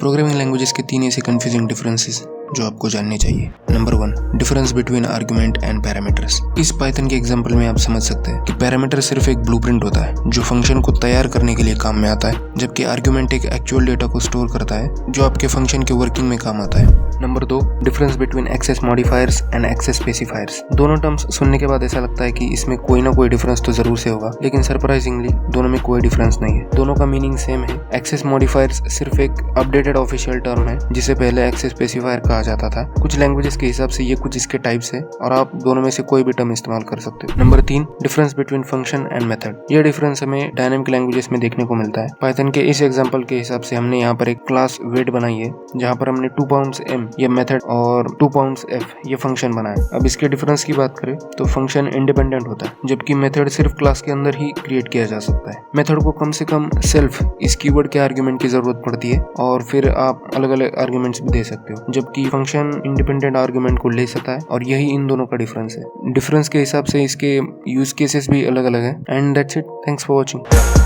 Programming languages के 3 ऐसे confusing differences जो आपको जानने चाहिए। Number 1, difference between argument and parameters. इस पाइथन के एग्जांपल में आप समझ सकते हैं कि पैरामीटर सिर्फ एक ब्लूप्रिंट होता है जो फंक्शन को तैयार करने के लिए काम में आता है, जबकि आर्गुमेंट एक एक्चुअल डेटा को स्टोर करता है जो आपके फंक्शन के वर्किंग में काम आता है। Number 2, difference between access modifiers and access specifiers. दोनों टर्म्स सुनने के बाद ऐसा लगता है कि इसमें कोई ना कोई डिफरेंस तो जरूर से होगा, लेकिन सरप्राइजिंगली दोनों में कोई डिफरेंस नहीं है। दोनों का मीनिंग सेम है। एक्सेस मॉडिफायर्स सिर्फ एक अपडेटेड ऑफिशियल टर्म है जिसे पहले एक्सेस स्पेसिफायर कहा जाता था। कुछ लैंग्वेजेस के हिसाब से ये कुछ इसके टाइप्स है और आप दोनों में से कोई भी टर्म इस्तेमाल कर सकते हो। Number 3, difference between function and method. ये डिफरेंस हमें डायनामिक लैंग्वेजेस में देखने को मिलता है। पाइथन के इस एग्जांपल के हिसाब से हमने यहाँ पर एक क्लास वेट बनाई है जहाँ पर हमने 2 pounds m ये मेथड और 2 pounds f ये फंक्शन बनाया। अब इसके डिफरेंस की बात करें तो फंक्शन इंडिपेंडेंट होता है जबकि मेथड सिर्फ क्लास के अंदर ही क्रिएट किया जा सकता है। मेथड को कम से कम सेल्फ इस कीवर्ड के आर्गुमेंट की जरूरत पड़ती है और फिर आप अलग अलग आर्गुमेंट्स भी दे सकते हो, जबकि फंक्शन इंडिपेंडेंट आर्गुमेंट को ले सकता है और यही इन दोनों का डिफरेंस है। डिफरेंस के हिसाब से इसके यूज केसेस भी अलग अलग है। And that's it, thanks for watching.